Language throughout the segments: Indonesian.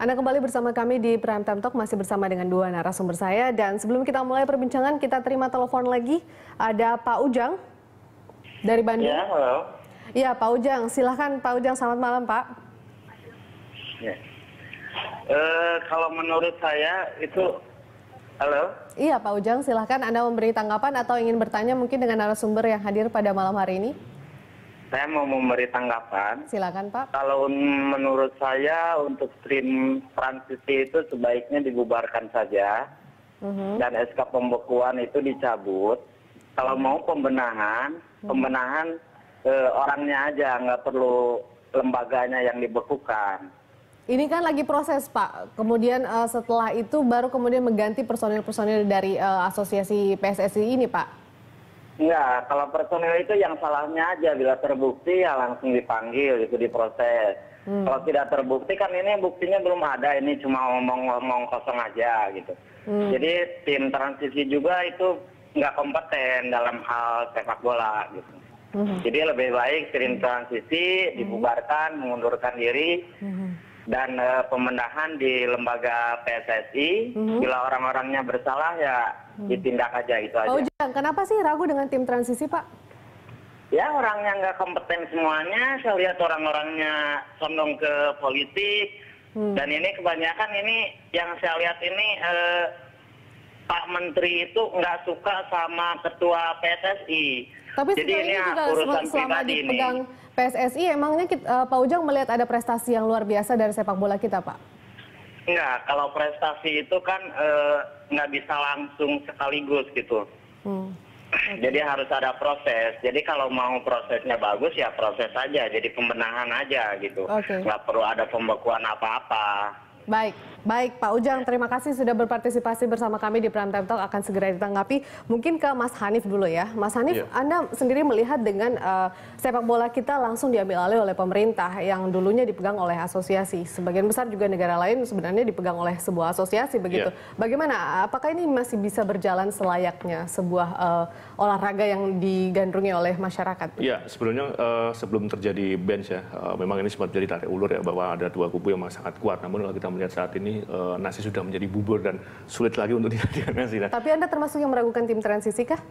Anda kembali bersama kami di Prime Time Talk, masih bersama dengan dua narasumber saya. Dan sebelum kita mulai perbincangan, kita terima telepon lagi. Ada Pak Ujang dari Bandung. Ya, halo. Iya, Pak Ujang. Silahkan Pak Ujang, selamat malam Pak. Ya. Kalau menurut saya itu, halo? Iya Pak Ujang, silahkan Anda memberi tanggapan atau ingin bertanya mungkin dengan narasumber yang hadir pada malam hari ini. Saya mau memberi tanggapan. Silakan Pak. Kalau menurut saya untuk tim transisi itu sebaiknya dibubarkan saja. Dan SK pembekuan itu dicabut. Kalau mau pembenahan orangnya aja, nggak perlu lembaganya yang dibekukan. Ini kan lagi proses Pak, kemudian setelah itu baru kemudian mengganti personil-personil dari asosiasi PSSI ini Pak. Enggak, kalau personil itu yang salahnya aja, bila terbukti ya langsung dipanggil, itu diproses. Kalau tidak terbukti kan ini buktinya belum ada, ini cuma ngomong-ngomong kosong aja gitu. Jadi tim transisi juga itu nggak kompeten dalam hal sepak bola gitu. Jadi lebih baik tim transisi dibubarkan, mengundurkan diri, dan pembenahan di lembaga PSSI. Bila orang-orangnya bersalah ya ditindak aja, itu aja. Pak Ujang, kenapa sih ragu dengan tim transisi Pak? Ya orangnya nggak kompeten semuanya, saya lihat orang-orangnya condong ke politik. Dan ini kebanyakan ini yang saya lihat ini Pak Menteri itu nggak suka sama ketua PSSI. Tapi jadi ini juga urusan selama pribadi dipegang ini. PSSI, emangnya Pak Ujang melihat ada prestasi yang luar biasa dari sepak bola kita Pak? Enggak, kalau prestasi itu kan nggak bisa langsung sekaligus gitu. Jadi harus ada proses. Jadi kalau mau prosesnya bagus ya proses aja, jadi pembenahan aja gitu. Nggak perlu ada pembekuan apa-apa. Baik Pak Ujang, terima kasih sudah berpartisipasi bersama kami di Prime Time Talk, akan segera ditanggapi. Mungkin ke Mas Hanif dulu ya. Mas Hanif, Anda sendiri melihat dengan sepak bola kita langsung diambil alih oleh pemerintah yang dulunya dipegang oleh asosiasi. Sebagian besar juga negara lain sebenarnya dipegang oleh sebuah asosiasi begitu. Bagaimana? Apakah ini masih bisa berjalan selayaknya sebuah olahraga yang digandrungi oleh masyarakat? Ya, sebenarnya sebelum terjadi bench ya, memang ini sempat jadi tarik ulur ya, bahwa ada dua kubu yang sangat kuat. Namun kalau kita melihat saat ini nasi sudah menjadi bubur dan sulit lagi untuk dijadikan nasi. Tapi Anda termasuk yang meragukan tim transisi kah?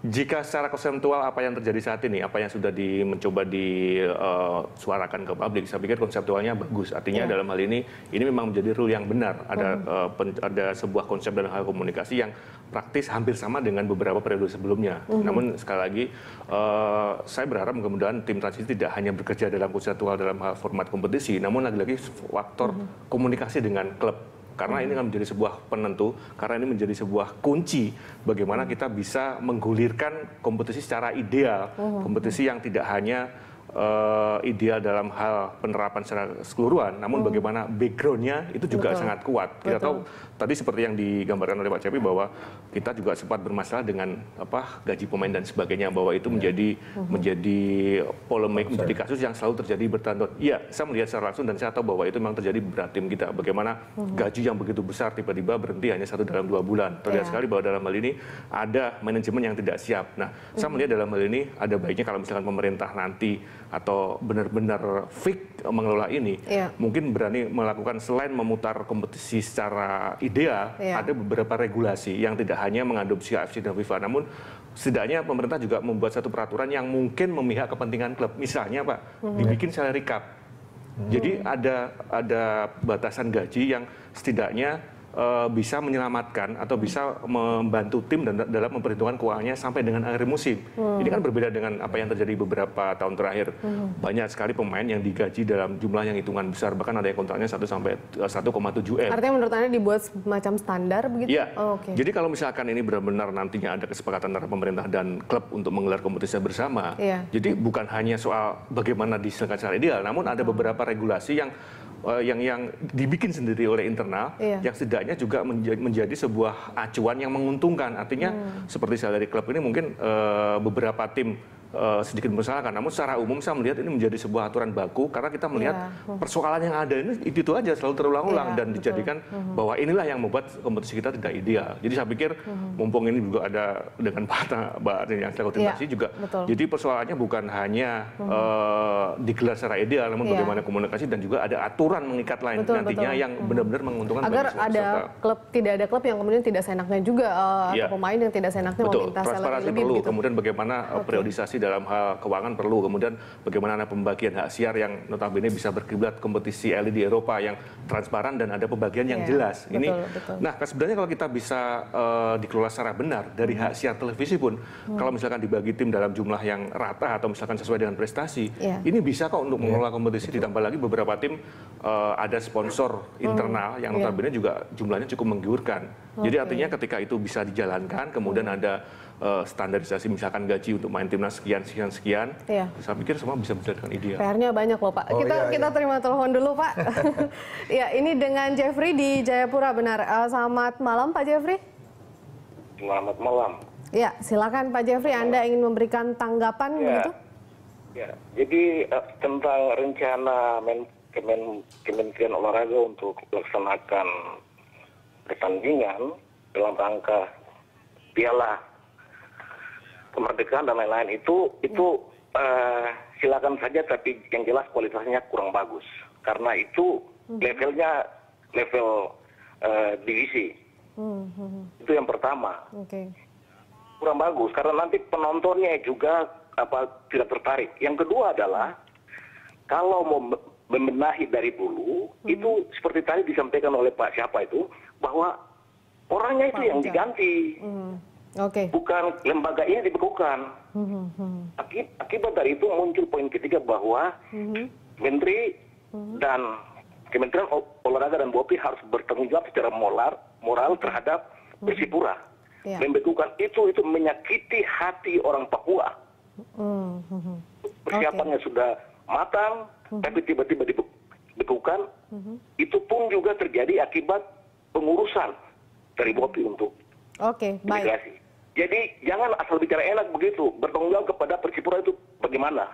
Jika secara konseptual apa yang terjadi saat ini, apa yang sudah mencoba disuarakan ke publik, saya pikir konseptualnya bagus. Artinya dalam hal ini memang menjadi rule yang benar. Ada sebuah konsep dalam hal komunikasi yang praktis hampir sama dengan beberapa periode sebelumnya. Namun sekali lagi, saya berharap mudah-mudahan tim transisi tidak hanya bekerja dalam konseptual dalam hal format kompetisi, namun lagi-lagi faktor komunikasi dengan klub. Karena ini kan menjadi sebuah penentu, karena ini menjadi sebuah kunci bagaimana kita bisa menggulirkan kompetisi secara ideal, kompetisi yang tidak hanya ideal dalam hal penerapan secara keseluruhan, namun bagaimana backgroundnya itu juga sangat kuat. Kita tahu tadi seperti yang digambarkan oleh Pak Cepi bahwa kita juga sempat bermasalah dengan gaji pemain dan sebagainya, bahwa itu menjadi polemik, menjadi kasus yang selalu terjadi bertahun-tahun. Iya, saya melihat secara langsung dan saya tahu bahwa itu memang terjadi beberapa tim kita. Bagaimana gaji yang begitu besar tiba-tiba berhenti hanya 1 dalam 2 bulan. Terlihat sekali bahwa dalam hal ini ada manajemen yang tidak siap. Nah, saya melihat dalam hal ini ada baiknya kalau misalkan pemerintah nanti atau benar-benar fit mengelola ini, mungkin berani melakukan selain memutar kompetisi secara ideal, ada beberapa regulasi yang tidak hanya mengadopsi AFC dan FIFA, namun setidaknya pemerintah juga membuat satu peraturan yang mungkin memihak kepentingan klub. Misalnya Pak, dibikin salary cap. Jadi ada batasan gaji yang setidaknya bisa menyelamatkan atau bisa membantu tim dalam memperhitungkan keuangannya sampai dengan akhir musim. Ini kan berbeda dengan apa yang terjadi beberapa tahun terakhir. Banyak sekali pemain yang digaji dalam jumlah yang hitungan besar, bahkan ada yang kontraknya 1 sampai 1,7 M. Artinya menurut Anda dibuat semacam standar begitu? Iya. Jadi kalau misalkan ini benar-benar nantinya ada kesepakatan antara pemerintah dan klub untuk menggelar kompetisi bersama, jadi bukan hanya soal bagaimana diselenggarakan secara ideal, namun ada beberapa regulasi yang dibikin sendiri oleh internal, yang setidaknya juga menjadi sebuah acuan yang menguntungkan. Artinya seperti salary club ini mungkin beberapa tim sedikit mempersoalkan. Namun secara umum saya melihat ini menjadi sebuah aturan baku karena kita melihat persoalan yang ada ini itu aja selalu terulang-ulang dan dijadikan bahwa inilah yang membuat kompetisi kita tidak ideal. Jadi saya pikir mumpung ini juga ada dengan Mbak yang saya konsultasi juga. Jadi persoalannya bukan hanya digelar secara ideal, namun bagaimana komunikasi dan juga ada aturan mengikat lain nantinya yang benar-benar menguntungkan agar ada klub, tidak ada klub yang kemudian tidak seenaknya juga atau pemain yang tidak seenaknya meminta salary lebih. Perlu. Kemudian bagaimana periodisasi dalam hal keuangan perlu. Kemudian bagaimana pembagian hak siar yang notabene bisa berkiblat kompetisi elit di Eropa yang transparan dan ada pembagian yang jelas. Nah sebenarnya kalau kita bisa dikelola secara benar dari hak siar televisi pun, kalau misalkan dibagi tim dalam jumlah yang rata atau misalkan sesuai dengan prestasi, ini bisa kok untuk mengelola kompetisi. Ditambah lagi beberapa tim ada sponsor internal yang notabene juga jumlahnya cukup menggiurkan. Jadi artinya ketika itu bisa dijalankan, kemudian ada standarisasi misalkan gaji untuk main timnas sekian, saya pikir semua bisa berjalan dengan ideal. PR-nya banyak loh Pak. Kita terima telepon dulu Pak. Ya, ini dengan Jeffrey di Jayapura, benar. Selamat malam Pak Jeffrey. Selamat malam. Ya, silakan Pak Jeffrey, Anda ingin memberikan tanggapan begitu? Ya, jadi tentang rencana Kementerian Olahraga untuk melaksanakan pertandingan dalam rangka Piala Kemerdekaan dan lain-lain itu silakan saja, tapi yang jelas kualitasnya kurang bagus karena itu level divisi. Itu yang pertama. Kurang bagus karena nanti penontonnya juga tidak tertarik. Yang kedua adalah kalau mau membenahi dari dulu, itu seperti tadi disampaikan oleh Pak siapa itu, bahwa orangnya itu yang diganti. Bukan lembaga ini dibekukan. Akibat dari itu muncul poin ketiga bahwa Menteri dan Kementerian Olahraga dan BOPI harus bertanggung jawab secara moral terhadap Persipura. Membekukan itu menyakiti hati orang Papua. Persiapannya sudah matang, tapi tiba-tiba dibekukan. Itu pun juga terjadi akibat pengurusan dari BOPI untuk imigrasi. Jadi jangan asal bicara enak begitu, bertanggung jawab kepada Persipura itu bagaimana?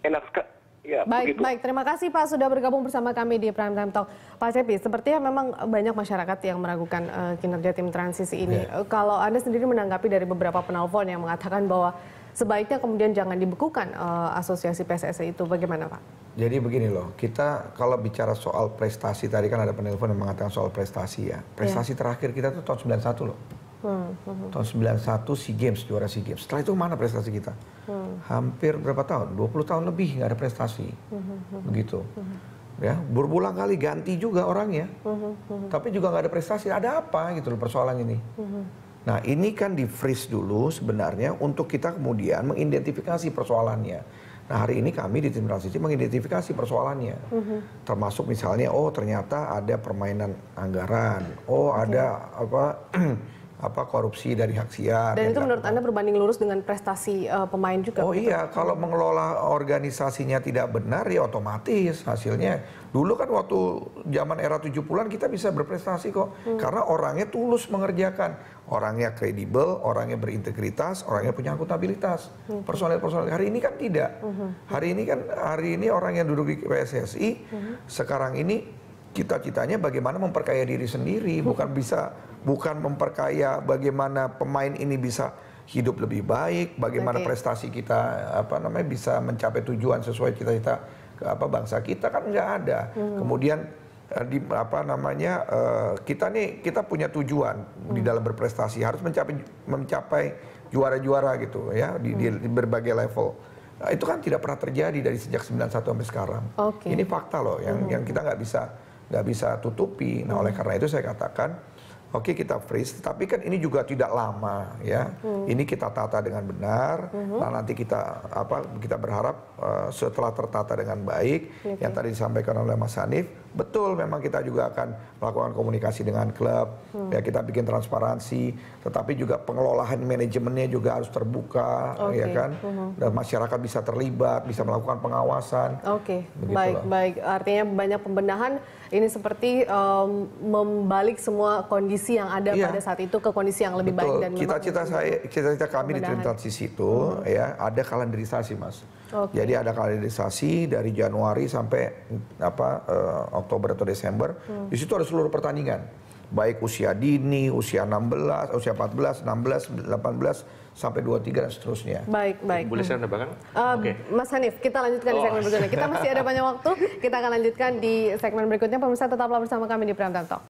Enak sekali. Ya, baik. Terima kasih Pak sudah bergabung bersama kami di Prime Time Talk. Pak Cepi, sepertinya memang banyak masyarakat yang meragukan kinerja tim transisi ini. Kalau Anda sendiri menanggapi dari beberapa penelpon yang mengatakan bahwa sebaiknya kemudian jangan dibekukan asosiasi PSSI itu, bagaimana Pak? Jadi begini loh, kita kalau bicara soal prestasi, tadi kan ada penelpon yang mengatakan soal prestasi ya. Prestasi terakhir kita tuh tahun 91 loh. Tahun 91 SEA Games, juara SEA Games. Setelah itu mana prestasi kita? Hampir berapa tahun? 20 tahun lebih nggak ada prestasi. Begitu. Ya, berulang kali ganti juga orangnya. Tapi juga nggak ada prestasi. Ada apa gitu loh persoalan ini. Nah, ini kan di freeze dulu sebenarnya untuk kita kemudian mengidentifikasi persoalannya. Nah, hari ini kami di tim transisi mengidentifikasi persoalannya. Termasuk misalnya, oh ternyata ada permainan anggaran. Oh ada korupsi dari hak siar. Dan itu menurut Anda berbanding lurus dengan prestasi pemain juga? Oh iya, kalau mengelola organisasinya tidak benar ya otomatis hasilnya. Dulu kan waktu zaman era 70-an kita bisa berprestasi kok. Karena orangnya tulus mengerjakan. Orangnya kredibel, orangnya berintegritas, orangnya punya akuntabilitas. Personel-personel hari ini kan tidak. Hari ini orang yang duduk di PSSI sekarang ini cita-citanya bagaimana memperkaya diri sendiri, bukan memperkaya bagaimana pemain ini bisa hidup lebih baik, bagaimana prestasi kita bisa mencapai tujuan sesuai cita-cita bangsa kita, kan nggak ada. Kemudian kita punya tujuan di dalam berprestasi, harus mencapai juara-juara gitu ya di berbagai level. Nah, itu kan tidak pernah terjadi dari sejak 91 sampai sekarang. Ini fakta loh yang kita nggak bisa tutupi. Nah, oleh karena itu saya katakan, oke, kita freeze, tapi kan ini juga tidak lama ya. Ini kita tata dengan benar. Nah, nanti kita berharap setelah tertata dengan baik, yang tadi disampaikan oleh Mas Hanif, Betul, memang kita juga akan melakukan komunikasi dengan klub, ya kita bikin transparansi, tetapi juga pengelolaan manajemennya juga harus terbuka, ya kan, dan masyarakat bisa terlibat, bisa melakukan pengawasan. Oke, baik. Artinya banyak pembenahan ini seperti membalik semua kondisi yang ada pada saat itu ke kondisi yang lebih baik dan cita-cita kami di tim transisi itu ya ada kalenderisasi, Mas. Jadi ada kalenderisasi dari Januari sampai Oktober atau Desember. Di situ ada seluruh pertandingan. Baik usia dini, usia 16, usia 14, 16, 18 sampai 23 dan seterusnya. Baik. Boleh saya tambahkan? Mas Hanif, kita lanjutkan di segmen berikutnya. Kita masih ada banyak waktu. Kita akan lanjutkan di segmen berikutnya. Pemirsa tetaplah bersama kami di Prime Time Talk.